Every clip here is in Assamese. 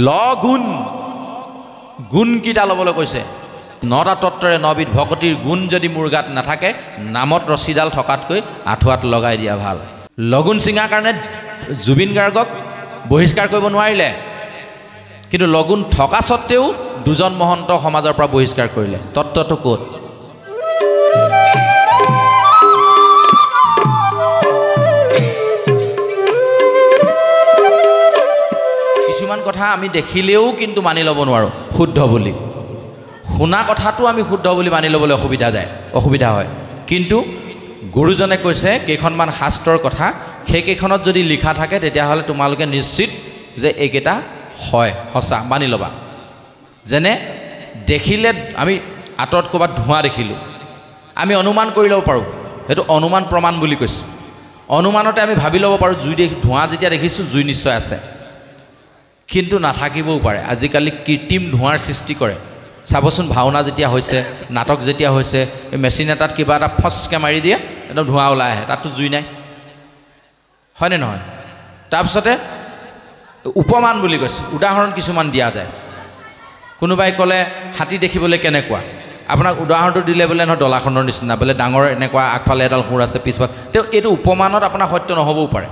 লগুণ গুণকেইটা ল'বলৈ কৈছে। 9টা তত্ত্বৰে 9বিধ ভকতিৰ গুণ যদি মোৰ গাত নাথাকে, নামত ৰছীডাল থকাতকৈ আঁঠুৱাত লগাই দিয়া ভাল। লগুণ ছিঙাৰ কাৰণে জুবিন গাৰ্গক বহিষ্কাৰ কৰিব নোৱাৰিলে, কিন্তু লগুণ থকা স্বত্তেও দুজন মহন্ত সমাজৰ পৰা বহিষ্কাৰ কৰিলে। তত্ত্বটো ক'ত? কিছুমান কথা আমি দেখিলেও কিন্তু মানি ল'ব নোৱাৰোঁ শুদ্ধ বুলি। শুনা কথাটো আমি শুদ্ধ বুলি মানি ল'বলৈ অসুবিধা হয়। কিন্তু গুৰুজনে কৈছে কেইখনমান শাস্ত্ৰৰ কথা, সেইকেইখনত যদি লিখা থাকে তেতিয়াহ'লে তোমালোকে নিশ্চিত যে এইকেইটা হয়, সঁচা, মানি ল'বা। যেনে দেখিলে আমি আঁতৰত ক'ৰবাত ধোঁৱা দেখিলোঁ, আমি অনুমান কৰি ল'ব পাৰোঁ, সেইটো অনুমান প্ৰমাণ বুলি কৈছে। অনুমানতে আমি ভাবি ল'ব পাৰোঁ ধোঁৱা যেতিয়া দেখিছোঁ জুই নিশ্চয় আছে, কিন্তু নাথাকিবও পাৰে। আজিকালি কৃত্ৰিম ধোঁৱাৰ সৃষ্টি কৰে। চাবচোন, ভাওনা যেতিয়া হৈছে, নাটক যেতিয়া হৈছে, এই মেচিন এটাত কিবা এটা ফচকৈ মাৰি দিয়ে, একদম ধোঁৱা ওলাই আহে, তাততো জুই নাই, হয়নে নহয়? তাৰপিছতে উপমান বুলি কৈছে, উদাহৰণ কিছুমান দিয়া যায়। কোনোবাই ক'লে হাতী দেখিবলৈ কেনেকুৱা, আপোনাক উদাহৰণটো দিলে বোলে নহয় দলাখনৰ নিচিনা, বোলে ডাঙৰ এনেকুৱা, আগফালে এডাল শুৰ আছে, পিছফালে। তেওঁ এইটো উপমানত আপোনাৰ সত্য নহ'বও পাৰে।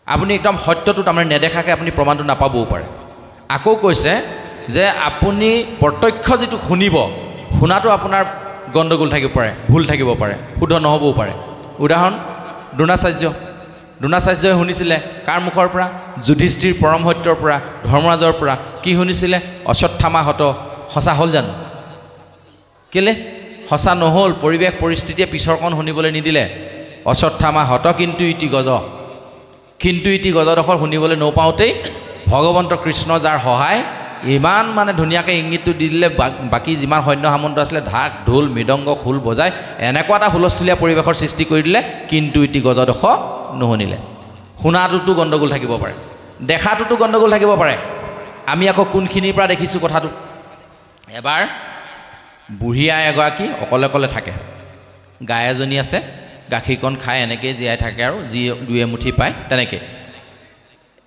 আপুনি একদম সত্যটো তাৰমানে নেদেখাকৈ আপুনি প্ৰমাণটো নাপাবও পাৰে। আকৌ কৈছে যে আপুনি প্ৰত্যক্ষ যিটো শুনিব, শুনাটো আপোনাৰ গণ্ডগোল থাকিব পাৰে, ভুল থাকিব পাৰে, শুদ্ধ নহ'বও পাৰে। উদাহৰণ, দ্ৰোণাচাৰ্যই শুনিছিলে কাৰ মুখৰ পৰা? যুধিষ্ঠিৰ পৰম সত্যৰ পৰা, ধৰ্মৰাজৰ পৰা। কি শুনিছিলে? অশ্বত্থামাহত। সঁচা হ'ল জানো? কেলে সঁচা নহ'ল? পৰিৱেশ পৰিস্থিতিয়ে পিছৰকণ শুনিবলৈ নিদিলে। অশ্বত্থামাহত কিন্তু ইতি গজ, কিন্তু ইতি গজডোখৰ শুনিবলৈ নপাওঁতেই ভগৱন্ত কৃষ্ণ যাৰ সহায়, ইমান মানে ধুনীয়াকৈ ইংগিতটো দি দিলে, বাকী যিমান সৈন্য সামন্ত আছিলে ঢাক ঢোল মৃদংগ খোল বজাই এনেকুৱা এটা হুলস্থুলীয়া পৰিৱেশৰ সৃষ্টি কৰি দিলে, কিন্তু ইতি গজডোখৰ নুশুনিলে। শুনাটোতো গণ্ডগোল থাকিব পাৰে, দেখাটোতো গণ্ডগোল থাকিব পাৰে। আমি আকৌ কোনখিনিৰ পৰা দেখিছোঁ কথাটো? এবাৰ বুঢ়ী আই এগৰাকী অকলে অকলে থাকে, গাই এজনী আছে, গাখীৰকণ খাই এনেকৈ জীয়াই থাকে আৰু যি দুই এমুঠি পায় তেনেকৈ।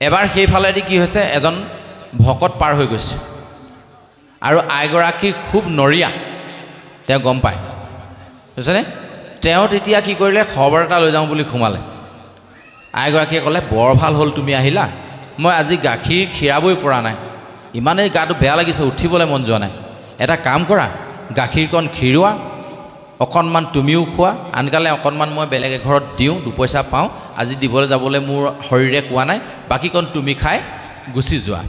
এবাৰ সেইফালেদি কি হৈছে, এজন ভকত পাৰ হৈ গৈছে আৰু আইগৰাকী খুব নৰীয়া, তেওঁ গম পায়, বুজিছেনে? তেওঁ তেতিয়া কি কৰিলে, খবৰ এটা লৈ যাওঁ বুলি সোমালে। আইগৰাকীয়ে ক'লে, বৰ ভাল হ'ল তুমি আহিলা, মই আজি গাখীৰ খীৰাবই পৰা নাই, ইমানেই গাটো বেয়া লাগিছে, উঠিবলৈ মন যোৱা নাই। এটা কাম কৰা, গাখীৰকণ খীৰোৱা, অকণমান তুমিও খোৱা, আনকালে অকণমান মই বেলেগ এঘৰত দিওঁ, দুপইচা পাওঁ, আজি দিবলৈ যাবলৈ মোৰ শৰীৰে কোৱা নাই, বাকীকণ তুমি খাই গুচি যোৱা,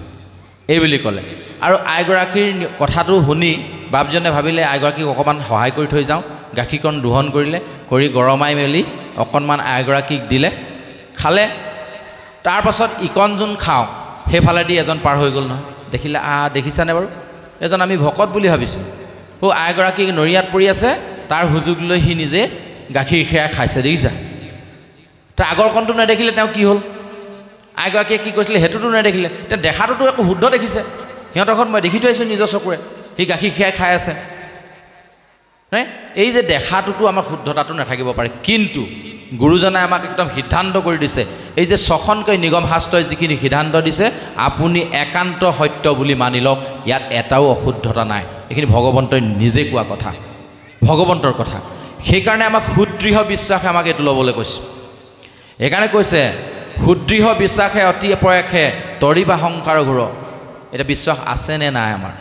এই বুলি ক'লে। আৰু আইগৰাকীৰ কথাটো শুনি বাপজনে ভাবিলে আইগৰাকীক অকণমান সহায় কৰি থৈ যাওঁ। গাখীৰকণ দোহন কৰিলে, কৰি গৰমাই মেলি অকণমান আইগৰাকীক দিলে, খালে। তাৰপাছত ইকণ যোন খাওঁ, সেইফালেদি এজন পাৰ হৈ গ'ল নহয়। দেখিলে, দেখিছানে বাৰু, এজন আমি ভকত বুলি ভাবিছোঁ, আইগৰাকী নৰিয়াত পৰি আছে, তাৰ সুযোগ লৈ সি নিজে গাখীৰ খীৰাই খাইছে, দেখিছা? তাৰ আগৰকণটো নেদেখিলে তেওঁ কি হ'ল? আইগৰাকীয়ে কি কৈছিলে সেইটোতো নেদেখিলে, তেওঁ দেখাটোতো একো শুদ্ধ দেখিছে। সিহঁতৰ ঘৰত মই দেখি থৈ আহিছোঁ নিজৰ চকুৰে, সি গাখীৰ খীৰাই খাই আছে। এই যে দেখাটোতো আমাৰ শুদ্ধতাটো নাথাকিব পাৰে, কিন্তু গুৰুজনাই আমাক একদম সিদ্ধান্ত কৰি দিছে, এই যে 6খনকৈ নিগম শাস্ত্ৰই যিখিনি সিদ্ধান্ত দিছে, আপুনি একান্ত সত্য বুলি মানি লওক, ইয়াত এটাও অশুদ্ধতা নাই। এইখিনি ভগৱন্তই নিজে কোৱা কথা, ভগৱন্তৰ কথা। সেইকাৰণে আমাক সুদৃঢ় বিশ্বাসে আমাক এইটো ল'বলৈ কৈছে। সেইকাৰণে কৈছে, সুদৃঢ় বিশ্বাসে অতি প্ৰয়াসে তৰিবা সংসাৰ ঘূৰ। এতিয়া বিশ্বাস আছেনে নাই আমাৰ?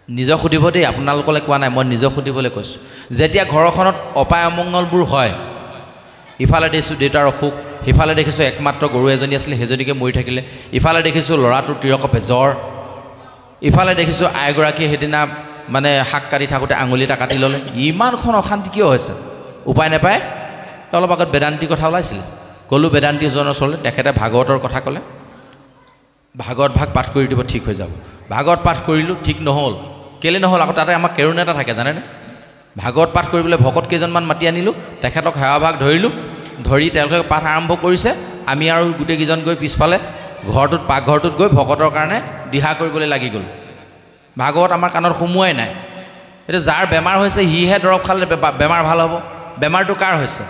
নিজক সুধিব দেই, আপোনালোকলৈ কোৱা নাই, মই নিজক সুধিবলৈ কৈছোঁ। যেতিয়া ঘৰখনত অপায় অমংগলবোৰ হয়, ইফালে দেখিছোঁ দেউতাৰ অসুখ, সিফালে দেখিছোঁ একমাত্ৰ গৰু এজনী আছিলে সেইজনীকে মৰি থাকিলে, ইফালে দেখিছোঁ ল'ৰাটোৰ তিৰকপে জ্বৰ, ইফালে দেখিছোঁ আইগৰাকীয়ে সেইদিনা মানে শাক কাটি থাকোঁতে আঙুলি এটা কাটি ল'লে। ইমানখন অশান্তি কিয় হৈছে? উপায় নাপায় অলপ আগত বেদান্তিৰ কথা ওলাইছিলে, ক'লোঁ বেদান্তিজনৰ ওচৰলৈ, তেখেতে ভাগৱতৰ কথা ক'লে, ভাগৱত ভাগ পাঠ কৰি দিব, ঠিক হৈ যাব। ভাগৱত পাঠ কৰিলোঁ, ঠিক নহ'ল। কেলৈ নহ'ল? আকৌ তাতে আমাৰ কেৰুণ এটা থাকে জানেনে? ভাগৱত পাঠ কৰিবলৈ ভকত কেইজনমান মাতি আনিলোঁ, তেখেতক সেৱাভাগ ধৰিলোঁ, ধৰি তেওঁলোকে পাঠ আৰম্ভ কৰিছে। আমি আৰু গোটেইকেইজন গৈ পিছফালে ঘৰটোত, পাকঘৰটোত গৈ ভকতৰ কাৰণে দিহা কৰিবলৈ লাগি গ'লোঁ। ভাগৱত আমাৰ কাণত সোমোৱাই নাই। এতিয়া যাৰ বেমাৰ হৈছে সিহে দৰৱ খালে বেমাৰ ভাল হ'ব। বেমাৰটো কাৰ হৈছে?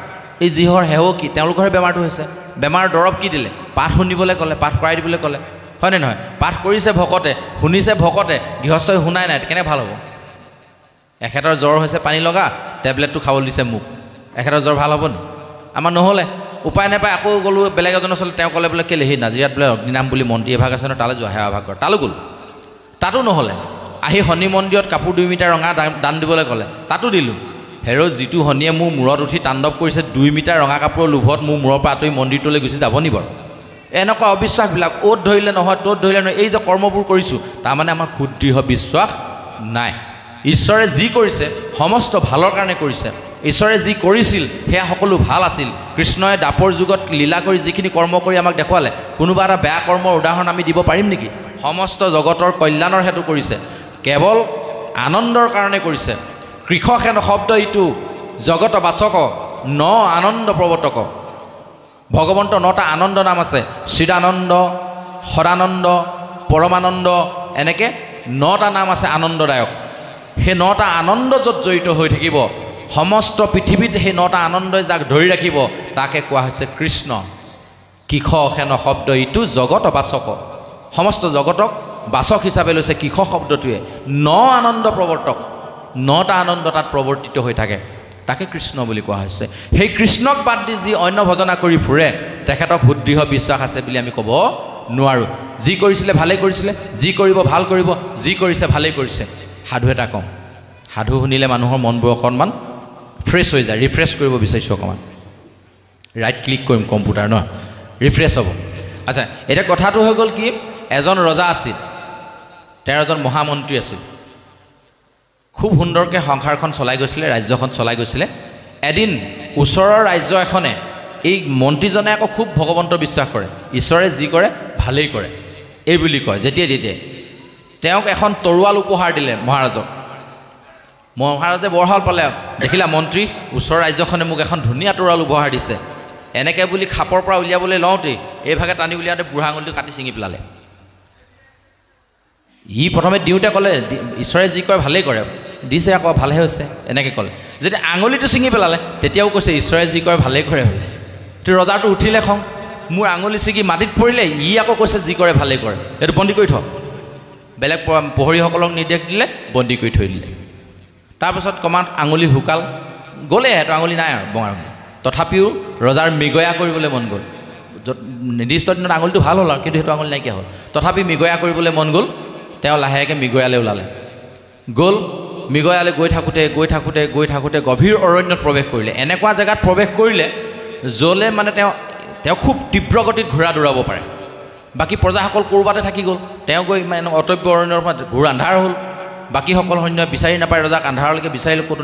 এই যিহৰ সেৱকী তেওঁলোকৰহে বেমাৰটো হৈছে। বেমাৰ দৰৱ কি দিলে? পাঠ শুনিবলৈ ক'লে, পাঠ কৰাই দিবলৈ ক'লে। হয়নে নহয়? পাঠ কৰিছে ভকতে, শুনিছে ভকতে, গৃহস্থই শুনাই নাই, কেনে ভাল হ'ব? এখেতৰ জ্বৰ হৈছে পানী লগা, টেবলেটটো খাবলৈ দিছে মোক, এখেতৰ জ্বৰ ভাল হ'ব নি? আমাৰ নহ'লে উপায় নাপায় আকৌ গ'লোঁ বেলেগ এজনৰ ওচৰলৈ, তেওঁ ক'লে বোলে কেলে সেই নাজিৰাত বোলে অগ্নিনাম বুলি মন্দিৰ এভাগ আছে ন, তালৈ যোৱা, সেৱা ভাগ কৰ, তালৈ গ'ল, তাতো নহ'লে। আহি শনি মন্দিৰত কাপোৰ 2 মিটাৰ ৰঙা দান দিবলৈ ক'লে, তাতো দিলোঁ। হেৰ' যিটো শনিয়ে মোৰ মূৰত উঠি তাণ্ডৱ কৰিছে 2 মিটাৰ ৰঙা কাপোৰৰ লোভত মোৰ মূৰৰ পৰা আঁতৰি মন্দিৰটোলৈ গুচি যাব নি বাৰু? এনেকুৱা অবিশ্বাসবিলাক অ'ত ধৰিলে নহয়, ত'ত ধৰিলে নহয়, এই যে কৰ্মবোৰ কৰিছোঁ, তাৰমানে আমাৰ সুদৃঢ় বিশ্বাস নাই। ঈশ্বৰে যি কৰিছে সমস্ত ভালৰ কাৰণে কৰিছে, ঈশ্বৰে যি কৰিছিল সেয়া সকলো ভাল আছিল। কৃষ্ণই দাপৰ যুগত লীলা কৰি যিখিনি কৰ্ম কৰি আমাক দেখুৱালে, কোনোবা এটা বেয়া কৰ্মৰ উদাহৰণ আমি দিব পাৰিম নেকি? সমস্ত জগতৰ কল্যাণৰ হেতু কৰিছে, কেৱল আনন্দৰ কাৰণে কৰিছে। কৃষক হেন শব্দ ইটো জগত বাচক ন আনন্দ প্ৰৱৰ্তক। ভগৱন্ত 9টা আনন্দ নাম আছে, চিদানন্দ, সদানন্দ, পৰমানন্দ, এনেকৈ 9টা নাম আছে আনন্দদায়ক। সেই 9টা আনন্দ য'ত জড়িত হৈ থাকিব, সমস্ত পৃথিৱীত সেই 9টা আনন্দই যাক ধৰি ৰাখিব, তাকে কোৱা হৈছে কৃষ্ণ। কৃষক হেন শব্দ ইটো জগত বাচক, সমস্ত জগতক বাচক হিচাপে লৈছে কৃষক শব্দটোৱে। 9 আনন্দ প্ৰৱৰ্তক, 9টা আনন্দ তাত প্ৰৱৰ্তিত হৈ থাকে, তাকে কৃষ্ণ বুলি কোৱা হৈছে। সেই কৃষ্ণক বাদ দি যি অন্য ভজনা কৰি ফুৰে, তেখেতক সুদৃঢ় বিশ্বাস আছে বুলি আমি ক'ব নোৱাৰোঁ। যি কৰিছিলে ভালেই কৰিছিলে, যি কৰিব ভাল কৰিব, যি কৰিছে ভালেই কৰিছে। সাধু এটা কওঁ, সাধু শুনিলে মানুহৰ মনবোৰ অকণমান ফ্ৰেছ হৈ যায়। ৰিফ্ৰেছ কৰিব বিচাৰিছোঁ অকণমান, ৰাইট ক্লিক কৰিম কম্পিউটাৰ ন, ৰিফ্ৰেছ হ'ব। আচ্ছা, এতিয়া কথাটো হৈ গ'ল কি, এজন ৰজা আছিল, তেওঁৰ এজন মহামন্ত্ৰী আছিল, খুব সুন্দৰকৈ সংসাৰখন চলাই গৈছিলে, ৰাজ্যখন চলাই গৈছিলে। এদিন ওচৰৰ ৰাজ্য এখনে, এই মন্ত্ৰীজনে আকৌ খুব ভগৱন্ত বিশ্বাস কৰে, ঈশ্বৰে যি কৰে ভালেই কৰে এই বুলি কয়। যেতিয়াই তেতিয়াই তেওঁক এখন তৰোৱাল উপহাৰ দিলে মহাৰাজক। মহাৰাজে বৰ ভাল পালে, দেখিলা মন্ত্ৰী, ওচৰৰ ৰাজ্যখনে মোক এখন ধুনীয়া তৰোৱাল উপহাৰ দিছে। এনেকৈ বুলি খাপৰ পৰা উলিয়াবলৈ লওঁতেই এইভাগে টানি উলিয়াওঁতে বুঢ়া আঙুলিটো কাটি ছিঙি পেলালে। ই প্ৰথমে দিওঁতে ক'লে ঈশ্বৰে যি কৰে ভালেই কৰে, দিছে আকৌ ভালহে হৈছে, এনেকৈ ক'লে। যেতিয়া আঙুলিটো ছিঙি পেলালে তেতিয়াও কৈছে ঈশ্বৰে যি কৰে ভালেই কৰে বোলে। তো ৰজাটো উঠিলে খং, মোৰ আঙুলি ছিঙি মাটিত পৰিলে, ই আকৌ কৈছে যি কৰে ভালেই কৰে, এইটো বন্দী কৰি থ। বেলেগ প্ৰহৰীসকলক নিৰ্দেশ দিলে, বন্দী কৰি থৈ দিলে। তাৰপিছত কমাত আঙুলি শুকাল, গ'লে সেইটো আঙুলি নাই আৰু বঙাৰ। তথাপিও ৰজাৰ মৃগয়া কৰিবলৈ মন গ'ল। নিৰ্দিষ্ট দিনত আঙুলিটো ভাল হ'ল আৰু, কিন্তু সেইটো আঙুলি নাইকিয়া হ'ল। তথাপি মৃগয়া কৰিবলৈ মন গ'ল, তেওঁ লাহেকৈ মৃগয়ালৈ ওলালে। গ'ল, মৃগয়ালৈ গৈ থাকোঁতে গভীৰ অৰণ্যত প্ৰৱেশ কৰিলে। এনেকুৱা জেগাত প্ৰৱেশ কৰিলে য'লে মানে তেওঁ খুব তীব্ৰ গতিত ঘোঁৰা দৌৰাব পাৰে। বাকী প্ৰজাসকল ক'ৰবাতে থাকি গ'ল, তেওঁ গৈ মানে অটব্য অৰণ্যৰ পৰা ঘোঁৰা আন্ধাৰ হ'ল। বাকীসকল সৈন্য বিচাৰি নাপায়, ৰজাক আন্ধাৰলৈকে বিচাৰিলে, ক'তো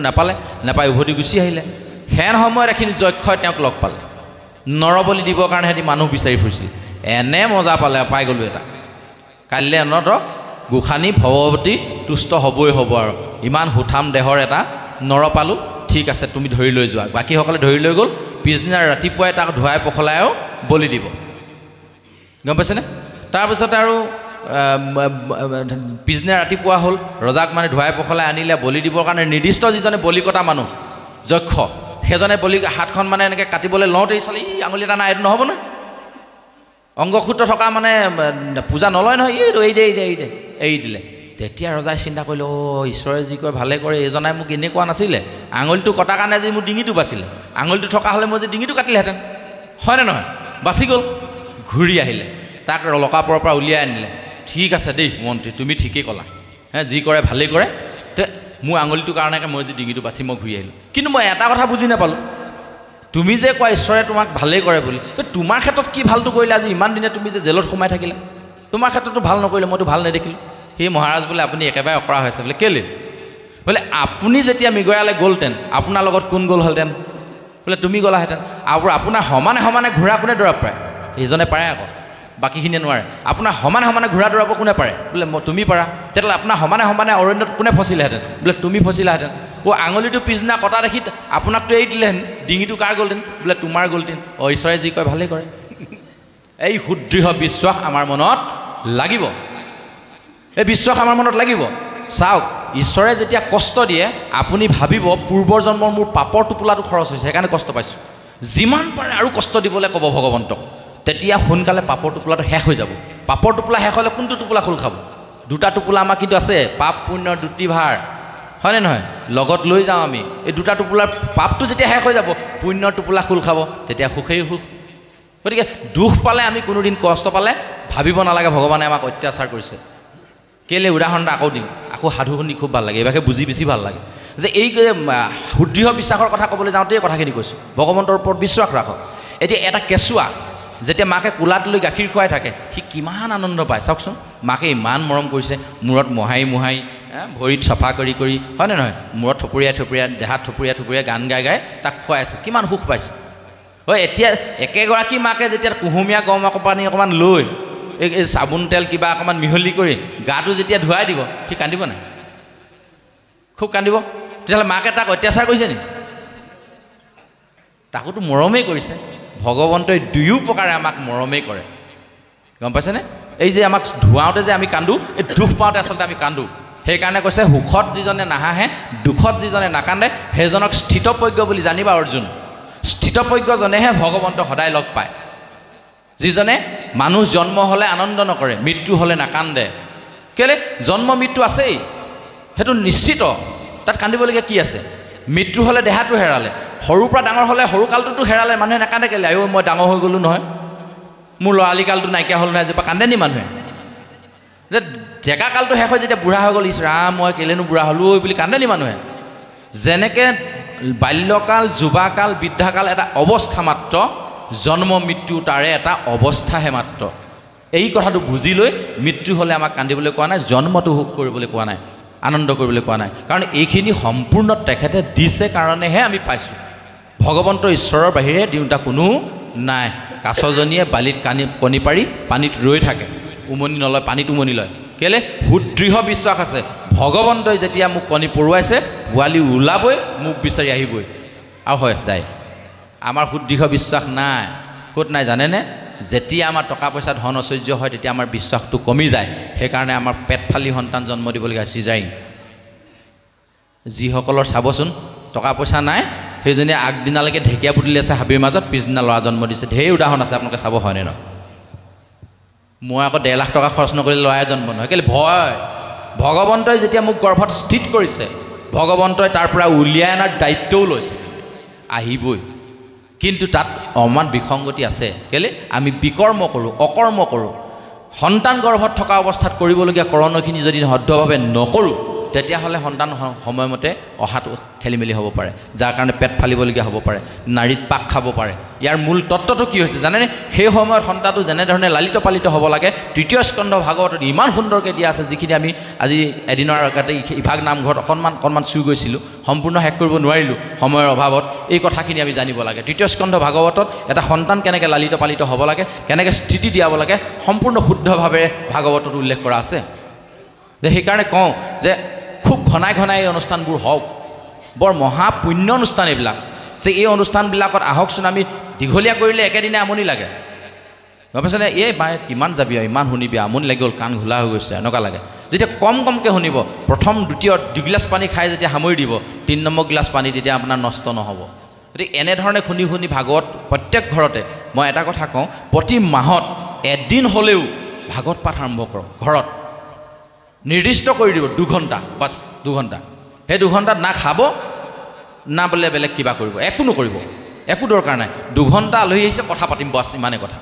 নাপায়, উভতি গুচি আহিলে। সেন সময়ত এখিনি যক্ষই তেওঁক লগ পালে, নৰবলি দিবৰ কাৰণে সিহঁতি মানুহ বিচাৰি ফুৰিছিল। এনে মজা পালে, পাই গ'লোঁ এটা, কাইলৈ অনত গোসানী ভগৱতী তুষ্ট হ'বই হ'ব আৰু, ইমান সুঠাম দেহৰ এটা নৰ পালোঁ, ঠিক আছে তুমি ধৰি লৈ যোৱা। বাকীসকলে ধৰি লৈ গ'ল, পিছদিনা ৰাতিপুৱাই তাক ধুৱাই পখলাইও বলি দিব, গম পাইছেনে? তাৰপিছত আৰু পিছদিনা ৰাতিপুৱা হ'ল, ৰজাক মানে ধুৱাই পখলাই আনিলে বলি দিবৰ কাৰণে। নিৰ্দিষ্ট যিজনে বলি কটা মানুহ যক্ষ, সেইজনে বলি হাতখন মানে এনেকৈ কাটিবলৈ লওঁতেই চালে ই আঙুলি এটা নাই, এইটো নহ'ব নহয়, অংগসূত্ৰ থকা মানে পূজা নলয় নহয়, এইটো এৰি দিলে। তেতিয়া ৰজাই চিন্তা কৰিলে, অ' ঈশ্বৰে যি কয় ভালে কৰে, এইজনাই মোক এনেই কোৱা নাছিলে, আঙুলিটো কটাৰ কাৰণে আজি মোৰ ডিঙিটো বাচিলে, আঙুলিটো থকা হ'লে মই যে ডিঙিটো কাটিলেহেঁতেন, হয়নে নহয়? বাচি গ'ল। ঘূৰি আহিলে, তাক লকাপৰৰ পৰা উলিয়াই আনিলে। ঠিক আছে দেই মন্ত্ৰী, তুমি ঠিকেই ক'লা, যি কৰে ভালেই কৰে, তে মোৰ আঙুলিটোৰ কাৰণে মই যে ডিঙিটো বাচি মই ঘূৰি আহিলোঁ। কিন্তু মই এটা কথা বুজি নাপালোঁ, তুমি যে কোৱা ঈশ্বৰে তোমাক ভালেই কৰে বুলি, তো তোমাৰ ক্ষেত্ৰত কি ভালটো কৰিলে? আজি ইমান দিনে তুমি যে জেলত সোমাই থাকিলা, তোমাৰ ক্ষেত্ৰতো ভাল নকৰিলে, মইতো ভাল নেদেখিলোঁ। সেই মহাৰাজ বোলে আপুনি একেবাৰে অকৰা হৈছে বোলে, কেলে? বোলে আপুনি যেতিয়া মৃগয়ালৈ গ'লহেঁতেন, আপোনাৰ লগত কোন গ'লহেঁতেন? বোলে তুমি গ'লাহেঁতেন। আৰু আপোনাৰ সমানে সমানে ঘোঁৰা কোনে দৌৰাব পাৰে? সেইজনে পাৰে আকৌ, বাকীখিনিয়ে নোৱাৰে। আপোনাৰ সমানে সমানে ঘোঁৰা দৌৰাব কোনে পাৰে? বোলে তুমি পাৰা। তেতিয়াহ'লে আপোনাৰ সমানে সমানে অৰণ্যত কোনে ফচিলেহেঁতেন? বোলে তুমি ফচিলাহেঁতেন। আঙুলিটো পিছদিনা কটা দেখি আপোনাকতো এৰি দিলেহেঁতেন, ডিঙিটো কাৰ গ'লহেঁতেন? বোলে তোমাৰ গ'লহেঁতেন। ঈশ্বৰে যি কয় ভালেই কৰে। এই সুদৃঢ় বিশ্বাস আমাৰ মনত লাগিব, এই বিশ্বাস আমাৰ মনত লাগিব। চাওক, ঈশ্বৰে যেতিয়া কষ্ট দিয়ে, আপুনি ভাবিব পূৰ্বৰ জন্মৰ মোৰ পাপৰ টোপোলাটো খৰচ হৈছে, সেইকাৰণে কষ্ট পাইছোঁ, যিমান পাৰে আৰু কষ্ট দিবলৈ ক'ব ভগৱন্তক। তেতিয়া সোনকালে পাপৰ টোপোলাটো শেষ হৈ যাব। পাপৰ টোপোলা শেষ হ'লে কোনটো টোপোলা খোল খাব? দুটা টোপোলা আমাৰ কিন্তু আছে, পাপ পুণ্যৰ দুটি ভাৰ, হয়নে নহয়? লগত লৈ যাওঁ আমি। এই দুটা টোপোলাৰ পাপটো যেতিয়া শেষ হৈ যাব, পুণ্যৰ টোপোলা খোল খাব, তেতিয়া সুখেই সুখ। গতিকে দুখ পালে আমি কোনোদিন কষ্ট পালে ভাবিব নালাগে ভগৱানে আমাক অত্যাচাৰ কৰিছে। কেলৈ উদাহৰণ এটা আকৌ দিওঁ, আকৌ সাধু শুনি খুব ভাল লাগে, এইভাগে বুজি বেছি ভাল লাগে যে এই সুদৃঢ় বিশ্বাসৰ কথা ক'বলৈ যাওঁতে এই কথাখিনি কৈছোঁ, ভগৱন্তৰ ওপৰত বিশ্বাস ৰাখক। এতিয়া এটা কেঁচুৱা যেতিয়া মাকে কোলাত লৈ গাখীৰ খুৱাই থাকে, সি কিমান আনন্দ পায় চাওকচোন। মাকে ইমান মৰম কৰিছে, মূৰত মোহাৰি মোহাৰি, ভৰিত চফা কৰি কৰি, হয়নে নহয়? মূৰত থপৰিয়াই থপৰিয়াই, দেহাত থপৰিয়াই থপৰিয়াই, গান গাই গাই তাক খুৱাই আছে, কিমান সুখ পাইছে। এতিয়া একেগৰাকী মাকে যেতিয়া কুহুমীয়া গৰম পানী অকণমান লৈ এই চাবোন তেল কিবা অকণমান মিহলি কৰি গাটো যেতিয়া ধুৱাই দিব, সি কান্দিব নাই? খুব কান্দিব। তেতিয়াহ'লে মাকে তাক অত্যাচাৰ কৰিছে নেকি? তাকোতো মৰমেই কৰিছে। ভগৱন্তই দুয়ো প্ৰকাৰে আমাক মৰমেই কৰে, গম পাইছেনে? এই যে আমাক ধুৱাওঁতে যে আমি কান্দো, এই দুখ পাওঁতে আচলতে আমি কান্দো। সেইকাৰণে কৈছে সুখত যিজনে নাহাঁহে, দুখত যিজনে নাকান্দে, সেইজনক স্থিতপ্ৰজ্ঞ বুলি জানিবা অৰ্জুন। স্থিতপ্ৰজ্ঞজনেহে ভগৱন্তক সদায় লগ পায়। যিজনে মানুহ জন্ম হ'লে আনন্দ নকৰে, মৃত্যু হ'লে নাকান্দে। কেলৈ? জন্ম মৃত্যু আছেই, সেইটো নিশ্চিত, তাত কান্দিবলগীয়া কি আছে? মৃত্যু হ'লে দেহাটো হেৰালে, সৰুৰ পৰা ডাঙৰ হ'লে সৰুকালটোতো হেৰালে, মানুহে নাকান্দে কেলৈ? আয়ো মই ডাঙৰ হৈ গ'লোঁ নহয়, মোৰ ল'ৰালিকালটো নাইকিয়া হ'ল নহয়, এজোপা কান্দে নি মানুহে? যে ডেকা কালটো শেষ হৈ যেতিয়া বুঢ়া হৈ গ'ল, ইছ ৰাম মই কেলেনো বুঢ়া হ'লোঁ বুলি কান্দে নি মানুহে? যেনেকৈ বাল্যকাল, যুৱাকাল, বৃদ্ধাকাল এটা অৱস্থা মাত্ৰ, জন্ম মৃত্যু তাৰে এটা অৱস্থাহে মাত্ৰ। এই কথাটো বুজি লৈ মৃত্যু হ'লে আমাক কান্দিবলৈ কোৱা নাই, জন্মটো সুখ কৰিবলৈ কোৱা নাই, আনন্দ কৰিবলৈ কোৱা নাই। কাৰণ এইখিনি সম্পূৰ্ণ তেখেতে দিছে কাৰণেহে আমি পাইছোঁ। ভগৱন্তৰ ঈশ্বৰৰ বাহিৰে দিওঁতা কোনো নাই। কাছজনীয়ে বালিত কণী পাৰি পানীত ৰৈ থাকে, উমনি নলয়, পানীত উমনি লয়। কেলৈ? সুদৃঢ় বিশ্বাস আছে, ভগৱন্তই যেতিয়া মোক কণী পৰুৱাইছে, পোৱালি ওলাবই, মোক বিচাৰি আহিবই, আৰু হয় যায়। আমাৰ সুদৃঢ় বিশ্বাস নাই। ক'ত নাই জানেনে? যেতিয়া আমাৰ টকা পইচা ধন ঐশ্বৰ্য হয়, তেতিয়া আমাৰ বিশ্বাসটো কমি যায়। সেইকাৰণে আমাৰ পেট ফালি সন্তান জন্ম দিবলগীয়া চিজাৰিং। যিসকলৰ চাবচোন টকা পইচা নাই, সেইজনীয়ে আগদিনালৈকে ঢেকীয়া পুতলি আছে হাবিৰ মাজত, পিছদিনা ল'ৰা জন্ম দিছে। ঢেৰ উদাহৰণ আছে, আপোনালোকে চাব, হয়নে নহয়? মই আকৌ 1.5 লাখ টকা খৰচ নকৰিলে ল'ৰাই জন্ম নহয়। কেলৈ? ভয়। ভগৱন্তই যেতিয়া মোক গৰ্ভত স্থিত কৰিছে, ভগৱন্তই তাৰ পৰা উলিয়াই অনাৰ দায়িত্বও লৈছে, আহিবই। কিন্তু তাত অমান বিসংগতি আছে। কেলৈ? আমি বিকৰ্ম কৰোঁ, অকৰ্ম কৰোঁ। সন্তান গৰ্ভত থকা অৱস্থাত কৰিবলগীয়া কৰণখিনি যদি শুদ্ধভাৱে নকৰোঁ, তেতিয়াহ'লে সন্তান সময়মতে অহাটো খেলি মেলি হ'ব পাৰে, যাৰ কাৰণে পেট ফালিবলগীয়া হ'ব পাৰে, নাড়ীত পাক খাব পাৰে। ইয়াৰ মূল তত্ত্বটো কি হৈছে জানেনে? সেই সময়ত সন্তানটো যেনেধৰণে লালিত পালিত হ'ব লাগে, 3য় স্কন্ধ ভাগৱতত ইমান সুন্দৰকৈ দিয়া আছে, যিখিনি আমি আজি এদিনৰ আগতে ইভাগ নামঘৰত অকণমান চুই গৈছিলোঁ, সম্পূৰ্ণ শেষ কৰিব নোৱাৰিলোঁ সময়ৰ অভাৱত। এই কথাখিনি আমি জানিব লাগে। 3য় স্কন্ধ ভাগৱতত এটা সন্তান কেনেকৈ লালিত পালিত হ'ব লাগে, কেনেকৈ স্থিতি দিয়াব লাগে, সম্পূৰ্ণ শুদ্ধভাৱে ভাগৱতত উল্লেখ কৰা আছে। যে সেইকাৰণে কওঁ যে খুব ঘনাই ঘনাই এই অনুষ্ঠানবোৰ হওক, বৰ মহাপুণ্য অনুষ্ঠান এইবিলাক। যে এই অনুষ্ঠানবিলাকত আহকচোন, আমি দীঘলীয়া কৰিলে একেদিনে আমনি লাগে, গম পাইছেনে? এই কিমান যাবি আৰু, ইমান শুনিবি, আমনি লাগি গ'ল, কাণ ঘোলা হৈ গৈছে, এনেকুৱা লাগে। যেতিয়া কম কমকৈ শুনিব, প্ৰথম 2 পানী খাই যেতিয়া সামৰি দিব, 3 নম্বৰ গিলাচ পানী তেতিয়া আপোনাৰ নষ্ট নহ'ব। গতিকে এনেধৰণে শুনি শুনি ভাগৱত প্ৰত্যেক ঘৰতে, মই এটা কথা কওঁ, প্ৰতি মাহত এদিন হ'লেও ভাগৱত পাঠ আৰম্ভ কৰক ঘৰত। নিৰ্দিষ্ট কৰি দিব 2 ঘণ্টা, বাছ 2 ঘণ্টা। সেই 2 ঘণ্টাত না খাব না বোলে বেলেগ কিবা কৰিব, একো নকৰিব, একো দৰকাৰ নাই। 2 ঘণ্টা আলহী আহিছে, কথা পাতিম, বাছ ইমানেই কথা।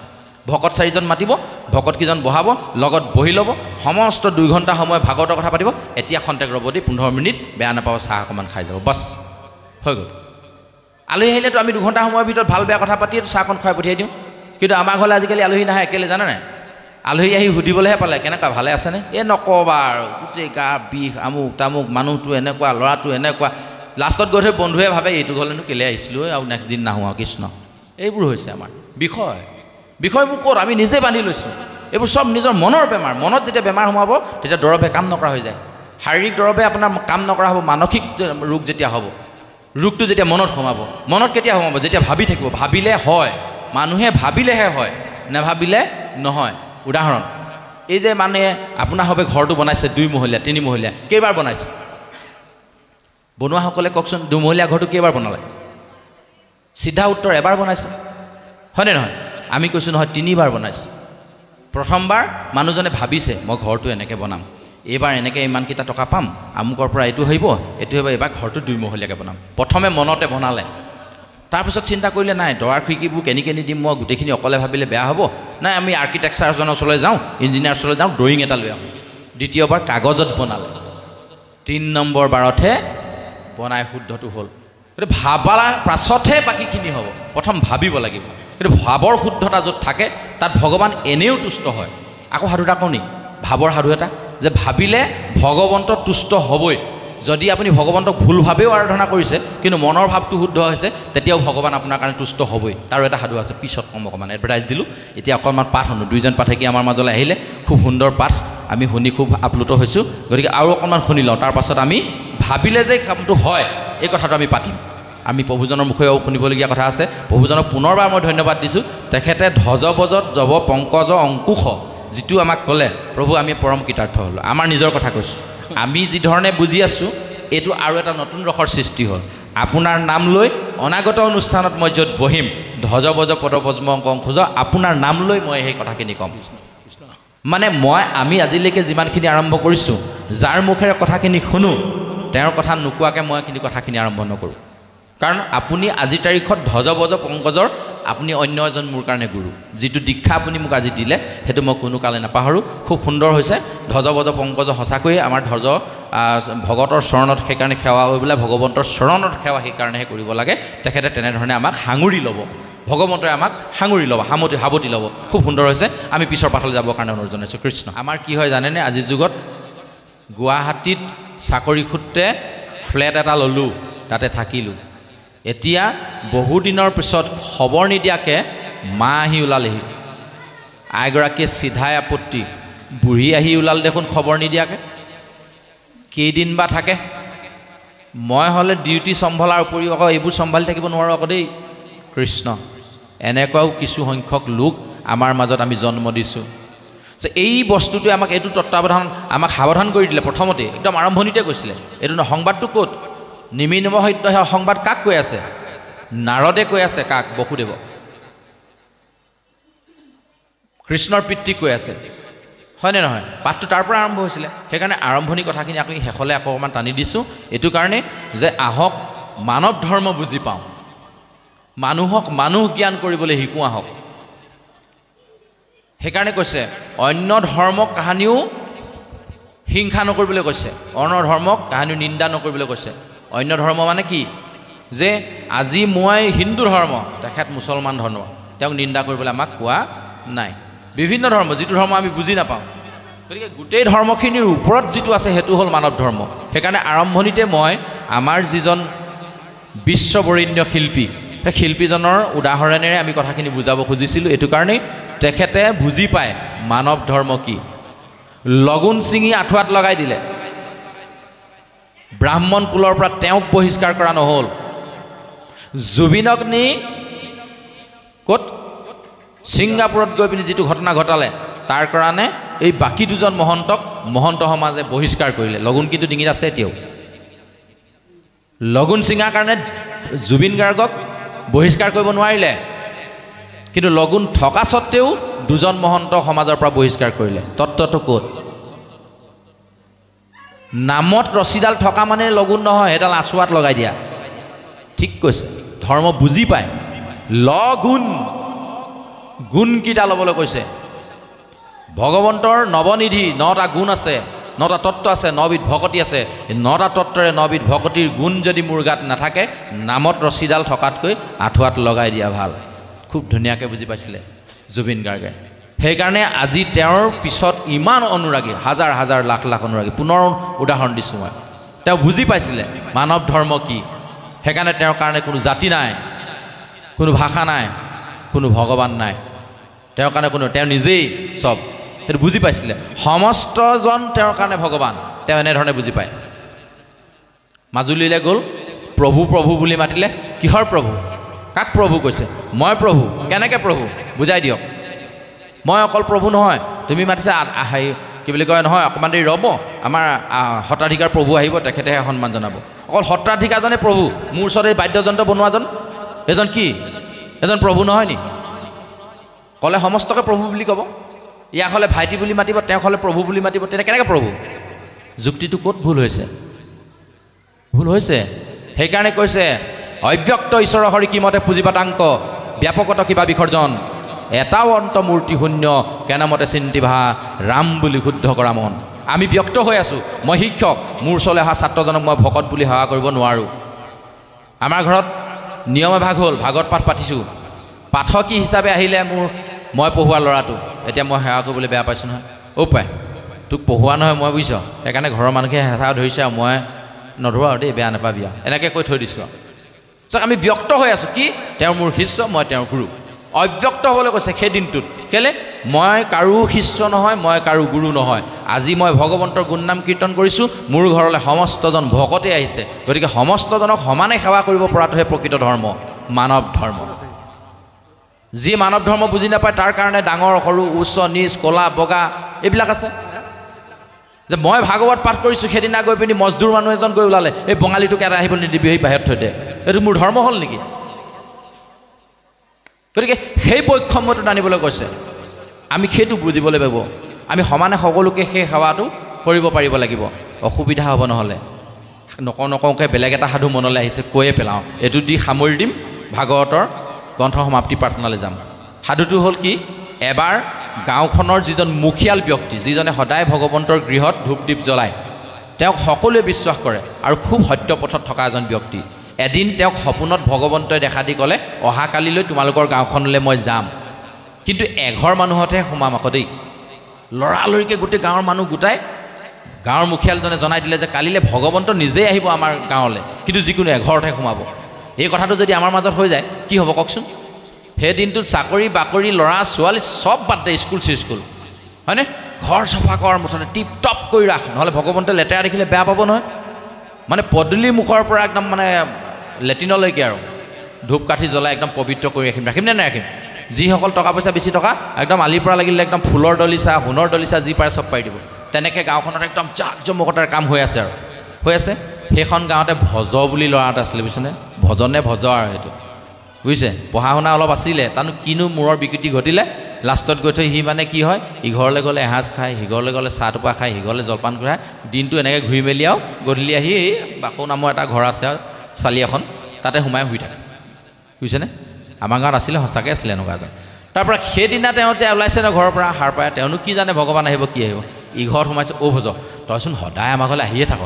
ভকত 4জন মাতিব, ভকতকেইজন বহাব, লগত বহি ল'ব, সমস্ত 2 ঘণ্টা সময় ভাগৱতৰ কথা পাতিব। এতিয়া খন্তেক ৰ'ব দেই, 15 মিনিট, বেয়া নাপাব, চাহ অকণমান খাই যাব, বাছ হৈ গ'ল। আলহী আহিলেতো আমি 2 ঘণ্টা সময়ৰ ভিতৰত ভাল বেয়া কথা পাতি চাহখন খুৱাই পঠিয়াই দিওঁ। কিন্তু আমাৰ ঘৰলৈ আজিকালি আলহী নাহে, কেলৈ জানে নাই? আলহী আহি সুধিবলৈহে পালে, কেনেকুৱা ভালে আছেনে? এই নক'বা আৰু, গোটেই গা বিষ, আমুক তামুক, মানুহটো এনেকুৱা, ল'ৰাটো এনেকুৱা। লাষ্টত গৈ থৈ বন্ধুৱে ভাবে, এইটো ঘৰলৈনো কেলৈ আহিছিলোঁ আৰু নেক্সট দিন নাহোঁ আৰু, কৃষ্ণ। এইবোৰ হৈছে আমাৰ বিষয়বোৰ ক'ত আমি নিজে বান্ধি লৈছোঁ। এইবোৰ চব নিজৰ মনৰ বেমাৰ। মনত যেতিয়া বেমাৰ সোমাব, তেতিয়া দৰৱে কাম নকৰা হৈ যায়। শাৰীৰিক দৰৱে আপোনাৰ কাম নকৰা হ'ব, মানসিক ৰোগ যেতিয়া হ'ব, ৰোগটো যেতিয়া মনত সোমাব। মনত কেতিয়া সোমাব? যেতিয়া ভাবি থাকিব। ভাবিলে হয়, মানুহে ভাবিলেহে হয়, নেভাবিলে নহয়। উদাহৰণ, এই যে মানুহে আপোনাৰ হবে ঘৰটো বনাইছে 2 মহলীয়া 3 মহলীয়া, কেইবাৰ বনাইছে? বনোৱাসকলে কওকচোন, 2 মহলীয়া ঘৰটো কেইবাৰ বনালে? চিধা উত্তৰ, এবাৰ বনাইছে, হয়নে নহয়? আমি কৈছোঁ নহয় 3 বাৰ বনাইছোঁ। প্ৰথমবাৰ মানুহজনে ভাবিছে মই ঘৰটো এনেকৈ বনাম, এইবাৰ এনেকৈ ইমানকেইটা টকা পাম, আমুকৰ পৰা এইটো আহিব, এইবাৰ ঘৰটো 2 মহলীয়াকৈ বনাম। প্ৰথমে মনতে বনালে, তাৰপিছত চিন্তা কৰিলে নাই দৰাৰ খিৰিকীবোৰ কেনি দিম, মই গোটেইখিনি অকলে ভাবিলে বেয়া হ'ব, নাই আমি আৰ্কিটেক্সাৰজনৰ ওচৰলৈ যাওঁ, ইঞ্জিনিয়াৰ ওচৰলৈ যাওঁ, ড্ৰয়িং এটা লৈ আহোঁ। দ্বিতীয়বাৰ কাগজত বনালে, 3 নম্বৰ বাৰতহে বনাই শুদ্ধটো হ'ল। কিন্তু ভাবাৰ পাছতহে বাকীখিনি হ'ব, প্ৰথম ভাবিব লাগিব। কিন্তু ভাৱৰ শুদ্ধতা য'ত থাকে তাত ভগৱান এনেও তুষ্ট হয়। আকৌ সাধু এটা কওঁ নি, ভাৱৰ সাধু এটা, যে ভাবিলে ভগৱন্ত তুষ্ট হ'বই। যদি আপুনি ভগৱন্তক ভুলভাৱেও আৰাধনা কৰিছে কিন্তু মনৰ ভাৱটো শুদ্ধ হৈছে, তেতিয়াও ভগৱান আপোনাৰ কাৰণে তুষ্ট হ'বই। তাৰো এটা সাধু আছে, পিছত কম অকণমান এডভাৰটাইজ দিলোঁ। এতিয়া অকণমান পাঠ শুনো, 2জন পাঠকে আমাৰ মাজলৈ আহিলে, খুব সুন্দৰ পাঠ, আমি শুনি খুব আপ্লুত হৈছোঁ। গতিকে আৰু অকণমান শুনি লওঁ, তাৰ পাছত আমি ভাবিলে যে কামটো হয় এই কথাটো আমি পাতিম। আমি প্ৰভুজনৰ মুখেও শুনিবলগীয়া কথা আছে। প্ৰভুজনক পুনৰবাৰ মই ধন্যবাদ দিছোঁ। তেখেতে ধ্বজবজত জব পংকজ অংকুশ যিটো আমাক ক'লে, প্ৰভু আমি পৰম কৃতাৰ্থ হ'লোঁ। আমাৰ নিজৰ কথা কৈছোঁ, আমি যি ধৰণে বুজি আছোঁ এইটো আৰু এটা নতুন ৰসৰ সৃষ্টি হ'ল। আপোনাৰ নাম লৈ অনাগত অনুষ্ঠানত মই য'ত বহিম, ধ্বজবজ পদপদ্ম অংকুশ, আপোনাৰ নাম লৈ মই সেই কথাখিনি ক'ম। মানে আমি আজিলৈকে যিমানখিনি আৰম্ভ কৰিছোঁ, যাৰ মুখেৰে কথাখিনি শুনো, তেওঁৰ কথা নোকোৱাকৈ মই কিন্তু কথাখিনি আৰম্ভ নকৰোঁ। কাৰণ আপুনি আজিৰ তাৰিখত ধ্বজবজ পংকজৰ আপুনি অন্য এজন মোৰ কাৰণে গুৰু। যিটো দীক্ষা আপুনি মোক আজি দিলে সেইটো মই কোনো কালে নাপাহৰোঁ। খুব সুন্দৰ হৈছে। ধ্বজবজ পংকজ সঁচাকৈয়ে আমাৰ ভগতৰ চৰণত সেইকাৰণে সেৱা হৈ পেলাই ভগৱন্তৰ চৰণত সেৱা সেইকাৰণেহে কৰিব লাগে। তেখেতে তেনেধৰণে আমাক সাঙুৰি ল'ব, ভগৱন্তই আমাক সাঙুৰি ল'ব, সাৱটি ল'ব। খুব সুন্দৰ হৈছে। আমি পিছৰ পাঠলৈ যাবৰ কাৰণে অনুৰোধ জনাইছোঁ। কৃষ্ণ। আমাৰ কি হয় জানেনে, আজিৰ যুগত গুৱাহাটীত চাকৰি সূত্ৰে ফ্লেট এটা ল'লোঁ, তাতে থাকিলোঁ। এতিয়া বহুদিনৰ পিছত খবৰ নিদিয়াকৈ মা আহি ওলালেহি। আইগৰাকীয়ে চিধাই আপত্তি, বুঢ়ী আহি ওলাল দেখোন খবৰ নিদিয়াকৈ, কেইদিন বা থাকে। মই হ'লে ডিউটি চম্ভালাৰ উপৰিও আকৌ এইবোৰ চম্ভালি থাকিব নোৱাৰোঁ আকৌ দেই। কৃষ্ণ। এনেকুৱাও কিছু সংখ্যক লোক আমাৰ মাজত আমি জন্ম দিছোঁ যে এই বস্তুটোৱে আমাক এইটো তত্ত্বাৱধান আমাক সাৱধান কৰি দিলে। প্ৰথমতে একদম আৰম্ভণিতে কৈছিলে এইটো সংবাদটো ক'ত, নিমিনম সত্য সংবাদ কাক কৈ আছে? নাৰদে কৈ আছে। কাক? বসুদেৱক। কৃষ্ণৰ পিতৃক কৈ আছে, হয়নে নহয়? পাঠটো তাৰ পৰা আৰম্ভ হৈছিলে। সেইকাৰণে আৰম্ভণি কথাখিনি আমি শেষলৈ আকৌ অকণমান টানি দিছোঁ, এইটো কাৰণে যে আহক মানৱ ধৰ্ম বুজি পাওঁ, মানুহক মানুহ জ্ঞান কৰিবলৈ শিকোঁ আহক। সেইকাৰণে কৈছে অন্য ধৰ্মক কাহানিও হিংসা নকৰিবলৈ কৈছে, অন্য ধৰ্মক কাহানিও নিন্দা নকৰিবলৈ কৈছে। অন্য ধৰ্ম মানে কি? যে আজি মই হিন্দু ধৰ্ম, তেখেত মুছলমান ধৰ্ম, তেওঁক নিন্দা কৰিবলৈ আমাক কোৱা নাই। বিভিন্ন ধৰ্ম, যিটো ধৰ্ম আমি বুজি নাপাওঁ। গতিকে গোটেই ধৰ্মখিনিৰ ওপৰত যিটো আছে সেইটো হ'ল মানৱ ধৰ্ম। সেইকাৰণে আৰম্ভণিতে মই আমাৰ যিজন বিশ্ববৰেণ্য শিল্পী, সেই শিল্পীজনৰ উদাহৰণেৰে আমি কথাখিনি বুজাব খুজিছিলোঁ। এইটো কাৰণেই তেখেতে বুজি পায় মানৱ ধৰ্ম কি। লগুণ ছিঙি আঁঠুৱাত লগাই দিলে, ব্ৰাহ্মণ কুলৰ পৰা তেওঁক বহিষ্কাৰ কৰা নহ'ল। জুবিনক নি ক'ত ছিংগাপুৰত গৈ পিনি যিটো ঘটনা ঘটালে, তাৰ কাৰণে এই বাকী 2জন মহন্তক মহন্ত সমাজে বহিষ্কাৰ কৰিলে। লগুণ কিন্তু ডিঙিত আছে এতিয়াও। লগুণ ছিঙাৰ কাৰণে জুবিন গাৰ্গক বহিষ্কাৰ কৰিব নোৱাৰিলে, কিন্তু লগুণ থকা স্বত্তেও 2জন মহন্ত সমাজৰ পৰা বহিষ্কাৰ কৰিলে। তত্ত্বটো ক'ত? নামত ৰছীডাল থকা মানে লগুণ নহয়, সেইডাল আঁচুৱাত লগাই দিয়া। ঠিক কৈছে, ধৰ্ম বুজি পায়। লগুণ গুণকেইটা ল'বলৈ কৈছে। ভগৱন্তৰ নৱনিধি 9টা গুণ আছে, 9টা তত্ত্ব আছে, 9বিধ ভকতি আছে। 9টা তত্ত্বৰে 9বিধ ভকতিৰ গুণ যদি মোৰ গাত নাথাকে, নামত ৰছীডাল থকাতকৈ আঁঠুৱাত লগাই দিয়া ভাল। খুব ধুনীয়াকৈ বুজি পাইছিলে জুবিন গাৰ্গে। সেইকাৰণে আজি তেওঁৰ পিছত ইমান অনুৰাগী, হাজাৰ হাজাৰ লাখ লাখ অনুৰাগী। পুনৰ উদাহৰণ দিছোঁ মই। তেওঁ বুজি পাইছিলে মানৱ ধৰ্ম কি। সেইকাৰণে তেওঁৰ কাৰণে কোনো জাতি নাই, কোনো ভাষা নাই, কোনো ভগৱান নাই। তেওঁৰ কাৰণে তেওঁ নিজেই চব। সেইটো বুজি পাইছিলে। সমস্তজন তেওঁৰ কাৰণে ভগৱান, তেওঁ এনেধৰণে বুজি পায়। মাজুলীলৈ গ'ল, প্ৰভু প্ৰভু বুলি মাতিলে। কিহৰ প্ৰভু? কাক প্ৰভু কৈছে? মই প্ৰভু। কেনেকৈ প্ৰভু? বুজাই দিয়ক। মই অকল প্ৰভু নহয়, তুমি মাতিছে কি বুলি কয় নহয়, অকণমান দেৰি ৰ'ব, আমাৰ সত্ৰাধিকাৰ প্ৰভু আহিব, তেখেতেহে সন্মান জনাব। অকল সত্ৰাধিকাৰজনে প্ৰভু? মোৰ ওচৰত এই বাদ্যযন্ত্ৰ বনোৱাজন এজন কি? এজন প্ৰভু নহয় নি? ক'লে সমস্তকে প্ৰভু বুলি ক'ব, ইয়াক হ'লে ভাইটি বুলি মাতিব, তেওঁক হ'লে প্ৰভু বুলি মাতিব, তেতিয়া কেনেকৈ প্ৰভু? যুক্তিটো ক'ত ভুল হৈছে? ভুল হৈছে। সেইকাৰণে কৈছে অব্যক্ত ঈশ্বৰ হৰি কিমতে পুঁজিপাতাংক ব্যাপকত কিবা বিসৰ্জন এটাও অন্ত মূৰ্তি শূন্য কেনেমতে চিন্তিভা ৰাম বুলি শুদ্ধ কৰা মন। আমি ব্যক্ত হৈ আছোঁ। মই শিক্ষক, মোৰ ওচৰলৈ অহা ছাত্ৰজনক মই ভকত বুলি সেৱা কৰিব নোৱাৰোঁ। আমাৰ ঘৰত নিয়ম এভাগ হ'ল, ভাগৱত পাঠ পাতিছোঁ, পাঠকী হিচাপে আহিলে মই পঢ়োৱা ল'ৰাটো, এতিয়া মই সেৱা কৰিবলৈ বেয়া পাইছোঁ নহয়। পাই তোক পঢ়োৱা নহয় মই, বুজিছ, সেইকাৰণে ঘৰৰ মানুহে হেঁচা ধৰিছে আৰু মই নধৰোঁ আৰু দেই, বেয়া নাপাবি আৰু, এনেকৈ কৈ থৈ দিছোঁ আৰু। আমি ব্যক্ত হৈ আছোঁ কি? তেওঁ মোৰ শিষ্য, মই তেওঁৰ গুৰু। অব্যক্ত হ'বলৈ কৈছে সেই দিনটোত। কেলে? মই কাৰো শিষ্য নহয়, মই কাৰো গুৰু নহয়। আজি মই ভগৱন্তৰ গুণনাম কীৰ্তন কৰিছোঁ, মোৰ ঘৰলৈ সমস্তজন ভকতে আহিছে, গতিকে সমস্তজনক সমানে সেৱা কৰিব পৰাটোহে প্ৰকৃত ধৰ্ম, মানৱ ধৰ্ম। যি মানৱ ধৰ্ম বুজি নাপায় তাৰ কাৰণে ডাঙৰ সৰু, উচ্চ নিচ, ক'লা বগা এইবিলাক আছে। যে মই ভাগৱত পাঠ কৰিছোঁ, সেইদিনা গৈ পিনি মজদুৰ মানুহ এজন গৈ ওলালে, এই বঙালীটোক এটা আহিব নিদিবি, সেই বাহিৰত থৈ দে, এইটো মোৰ ধৰ্ম হ'ল নেকি? গতিকে সেই বৈষম্যটো আনিবলৈ কৈছে। আমি সেইটো বুজিবলৈ লাগিব। আমি সমানে সকলোকে সেই সেৱাটো কৰিব পাৰিব লাগিব, অসুবিধা হ'ব। নহ'লে নকওঁকৈ বেলেগ এটা সাধু মনলৈ আহিছে, কৈয়ে পেলাওঁ, এইটো দি সামৰি দিম, ভাগৱতৰ গ্ৰন্থ সমাপ্তি প্ৰাৰ্থনালৈ যাম। সাধুটো হ'ল কি? এবাৰ গাঁওখনৰ যিজন মুখিয়াল ব্যক্তি, যিজনে সদায় ভগৱন্তৰ গৃহত ধূপ দীপ জ্বলায়, তেওঁক সকলোৱে বিশ্বাস কৰে আৰু খুব সত্য পথত থকা এজন ব্যক্তি, এদিন তেওঁক সপোনত ভগৱন্তই দেখা দি ক'লে, অহাকালিলৈ তোমালোকৰ গাঁওখনলৈ মই যাম, কিন্তু এঘৰ মানুহতহে সোমাম আকৌ দেই। লৰালৰিকৈ গোটেই গাঁৱৰ মানুহ গোটাই গাঁৱৰ মুখিয়ালজনে জনাই দিলে যে কালিলৈ ভগৱন্ত নিজেই আহিব আমাৰ গাঁৱলৈ, কিন্তু যিকোনো এঘৰতহে সোমাব। এই কথাটো যদি আমাৰ মাজত হৈ যায় কি হ'ব কওকচোন? সেই দিনটোত চাকৰি বাকৰি, ল'ৰা ছোৱালী চব বাদ দে, স্কুল চিস্কুল, হয়নে? ঘৰ চফা কৰ, মুঠতে টিপ টপ কৰি ৰাখ, নহ'লে ভগৱন্তে লেতেৰা দেখিলে বেয়া পাব নহয়। মানে পদূলি মুখৰ পৰা একদম মানে লেট্ৰিনলৈকে আৰু ধূপ কাঠি জ্বলাই একদম পবিত্ৰ কৰি ৰাখিম নে নাৰাখিম? যিসকল টকা পইচা বেছি টকা, একদম আলিৰ পৰা লাগিলে একদম ফুলৰ দলিচা, সোণৰ দলিচা, যি পাৰে চব পাৰি দিব। তেনেকৈ গাঁওখনত একদম জাক জমকতাৰ কাম হৈ আছে আৰু হৈ আছে। সেইখন গাঁৱতে ভজ বুলি ল'ৰা এটা আছিলে, বুজিছেনে? ভজনে ভজ আৰু সেইটো, বুজিছে? পঢ়া শুনা অলপ আছিলে, তানো কিনো মূৰৰ বিকৃতি ঘটিলে, লাষ্টত গৈ থৈ সি মানে কি হয়, ইঘৰলৈ গ'লে এসাঁজ খায়, সিঘৰলৈ গ'লে চাহ টোপা খায়, সিঘৰলৈ জলপান খায়, দিনটো এনেকৈ ঘূৰি মেলি আৰু গধূলি আহি এই বাসু নামৰ এটা ঘৰ আছে আৰু চালি এখন, তাতে সোমাই শুই থাকে, বুজিছেনে? আমাৰ গাঁৱত আছিলে, সঁচাকৈ আছিলে এনেকুৱা এজন। তাৰপৰা সেইদিনা তেওঁ এতিয়া ওলাইছে ন ঘৰৰ পৰা, সাৰ পায়, তেওঁনো কি জানে ভগৱান আহিব কি আহিব। ইঘৰত সোমাইছে, ভজ তইচোন সদায় আমাৰ ঘৰলৈ আহিয়ে থাক,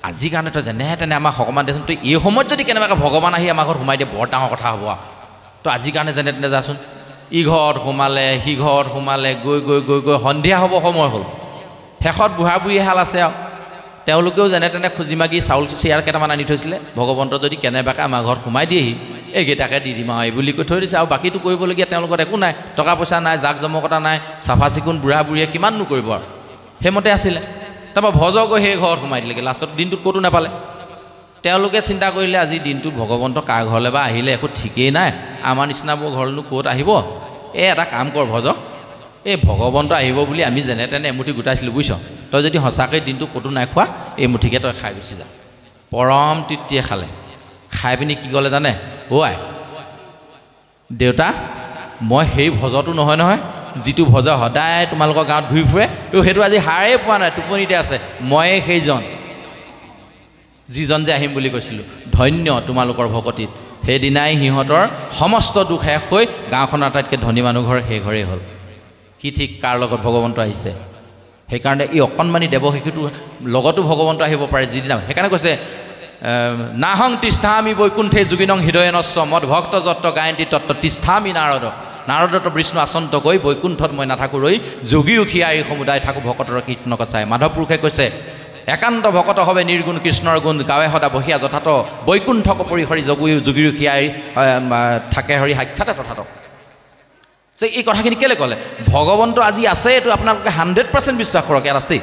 আজিৰ কাৰণে তই যেনে তেনে আমাক অকণমান দেচোন, তই এই সময়ত যদি কেনেবাকৈ ভগৱান আহি আমাৰ ঘৰত সোমাই দিয়ে বৰ ডাঙৰ কথা হ'ব আৰু, তই আজিৰ কাৰণে যেনে তেনে যাচোন। ইঘৰত সোমালে, সিঘৰত সোমালে, গৈ গৈ গৈ গৈ সন্ধিয়া হ'ব সময় হ'ল। শেষত বুঢ়া বুঢ়ী এহাল আছে আৰু তেওঁলোকেও যেনে তেনে খুজি মাগি চাউল চিয়াৰ কেইটামান আনি থৈছিলে, ভগৱন্ত যদি কেনেবাকৈ আমাৰ ঘৰত সোমাই দিয়েহি এইকেইটাকে দি দিম আৰু এই বুলি কৈ থৈ দিছে। আৰু বাকীটো কৰিবলগীয়া তেওঁলোকৰ একো নাই, টকা পইচা নাই, জাক জমকতা নাই, চাফা চিকুণ বুঢ়া বুঢ়ীয়ে কিমাননো কৰিব আৰু, সেইমতে আছিলে। তাৰপৰা ভজ গৈ সেই ঘৰত সোমাই দিলেগৈ, লাষ্টত দিনটোত ক'তো নাপালে। তেওঁলোকে চিন্তা কৰিলে আজি দিনটোত ভগৱন্ত কাৰ ঘৰলৈ বা আহিলে একো ঠিকেই নাই, আমাৰ নিচিনাবোৰ ঘৰলৈনো ক'ত আহিব, এই এটা কাম কৰ ভজ, এই ভগৱন্ত আহিব বুলি আমি যেনে তেনে এমুঠি গোটাইছিলোঁ, বুজিছ, তই যদি সঁচাকৈ দিনটো ক'তো নাই খোৱা, এই মুঠিকে তই খাই গুচি যা। পৰম তৃপ্তিয়ে খালে, খাই পিনি কি ক'লে জানে? আই দেউতা, মই সেই ভজটো নহয় নহয়, যিটো ভজ সদায় তোমালোকৰ গাঁৱত ঘূৰি ফুৰে, সেইটো আজি হাৰেই পোৱা নাই, টোপনিতে আছে, ময়ে সেইজন যিজন যে আহিম বুলি কৈছিলোঁ। ধন্য তোমালোকৰ ভকতিত। সেইদিনাই সিহঁতৰ সমস্ত দুখ শেষ হৈ গাঁওখনৰ আটাইতকৈ ধনী মানুহ ঘৰ সেই ঘৰেই হ'ল। কি ঠিক কাৰ লগত ভগৱন্ত আহিছে। সেইকাৰণে এই অকণমানি দেৱশিশুটোৰ লগতো ভগৱন্ত আহিব পাৰে যিদিনা। সেইকাৰণে কৈছে নাহং তিষ্ঠামি বৈকুণ্ঠে যোগিনং হৃদয়নস্ব মদ ভক্ত যত্ত গায়ন্তী তত্ত্ব তিষ্ঠামি নাৰদ। নাৰদত বিষ্ণু আচন্ত কৈ বৈকুণ্ঠত মই নাথাকোঁ ৰৈ, যোগী ৰখীয়া এই সমুদায় থাকোঁ ভকতৰ কীৰ্তনক চাই। মাধৱ পুৰুষে কৈছে একান্ত ভকত হবে নিৰ্গুণ কৃষ্ণৰ গুণ, গাৱে সদা বহিয়া যথাত বৈকুণ্ঠক পৰিসৰি যোগী ৰখীয়াই থাকে হৰি সাক্ষাতে তথাত। যে এই কথাখিনি কেলৈ ক'লে? ভগৱন্ত আজি আছে, এইটো আপোনালোকে 100% বিশ্বাস কৰক, ইয়াত আছেই।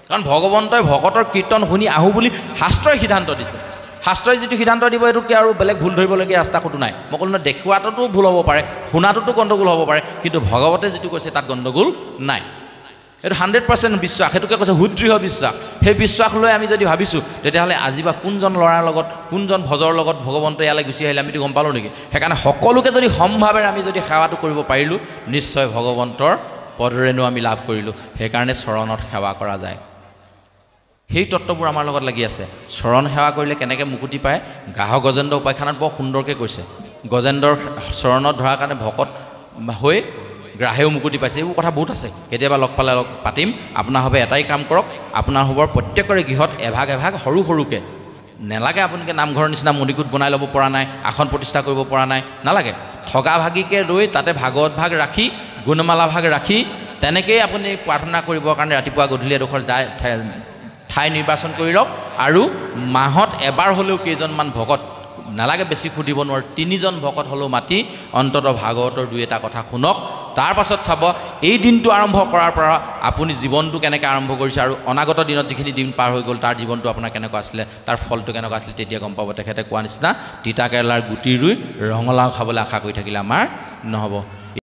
কাৰণ ভগৱন্তই ভকতৰ কীৰ্তন শুনি আহোঁ বুলি শাস্ত্ৰই সিদ্ধান্ত দিছে। শাস্ত্ৰই যিটো সিদ্ধান্ত দিব এইটোতকৈ আৰু বেলেগ ভুল ধৰিবলগীয়া ৰাস্তা ক'তো নাই। মই ক'লো নহয়, দেখুৱাটোতো ভুল হ'ব পাৰে, শুনাটোতো গণ্ডগোল হ'ব পাৰে, কিন্তু ভগৱতে যিটো কৈছে তাত গণ্ডগোল নাই। এইটো 100% বিশ্বাস, সেইটোকে কৈছে সুদৃঢ় বিশ্বাস। সেই বিশ্বাস লৈ আমি যদি ভাবিছোঁ তেতিয়াহ'লে আজি বা কোনজন ল'ৰাৰ লগত কোনজন ভজৰ লগত ভগৱন্ত ইয়ালৈ গুচি আহিলে আমিতো গম পালোঁ নেকি? সেইকাৰণে সকলোকে যদি সমভাৱে আমি যদি সেৱাটো কৰিব পাৰিলোঁ নিশ্চয় ভগৱন্তৰ পদৰেণু আমি লাভ কৰিলোঁ। সেইকাৰণে চৰণত সেৱা কৰা যায়। সেই তত্ত্ববোৰ আমাৰ লগত লাগি আছে। চৰণ সেৱা কৰিলে কেনেকৈ মুকুতি পায় গ্ৰাহক গজেন্দ্ৰ উপাখ্যানত বৰ সুন্দৰকৈ কৈছে। গজেন্দ্ৰৰ চৰণত ধৰাৰ কাৰণে ভকত হৈ গ্ৰাহেও মুকুতি পাইছে। এইবোৰ কথা বহুত আছে, কেতিয়াবা লগ পালে পাতিম। আপোনাৰ হবে এটাই কাম কৰক, আপোনাৰ হ'বৰ প্ৰত্যেকৰে গৃহত এভাগ এভাগ সৰু সৰুকৈ নেলাগে আপোনালোকে নামঘৰৰ নিচিনা মণিকূট বনাই ল'ব পৰা নাই, আসন প্ৰতিষ্ঠা কৰিব পৰা নাই, নালাগে। ঠগা ভাগিকৈ ৰৈ তাতে ভাগৱত ভাগ ৰাখি গুণমালা ভাগ ৰাখি তেনেকৈয়ে আপুনি প্ৰাৰ্থনা কৰিবৰ কাৰণে ৰাতিপুৱা গধূলি এডোখৰ ঠাই নিৰ্বাচন কৰি লওক। আৰু মাহত এবাৰ হ'লেও কেইজনমান ভকত, নালাগে বেছি সুধিব নোৱাৰোঁ, 3জন ভকত হ'লেও মাতি অন্ততঃ ভাগৱতৰ 2-এটা কথা শুনক। তাৰ পাছত চাব এই দিনটো আৰম্ভ কৰাৰ পৰা আপুনি জীৱনটো কেনেকৈ আৰম্ভ কৰিছে আৰু অনাগত দিনত যিখিনি দিন পাৰ হৈ গ'ল তাৰ জীৱনটো আপোনাৰ কেনেকুৱা আছিলে, তাৰ ফলটো কেনেকুৱা আছিলে, তেতিয়া গম পাব। তেখেতে কোৱা নিচিনা তিতা কেৰেলাৰ গুটি ৰুই ৰঙালাও খাবলৈ আশা কৰি থাকিলে আমাৰ নহ'ব।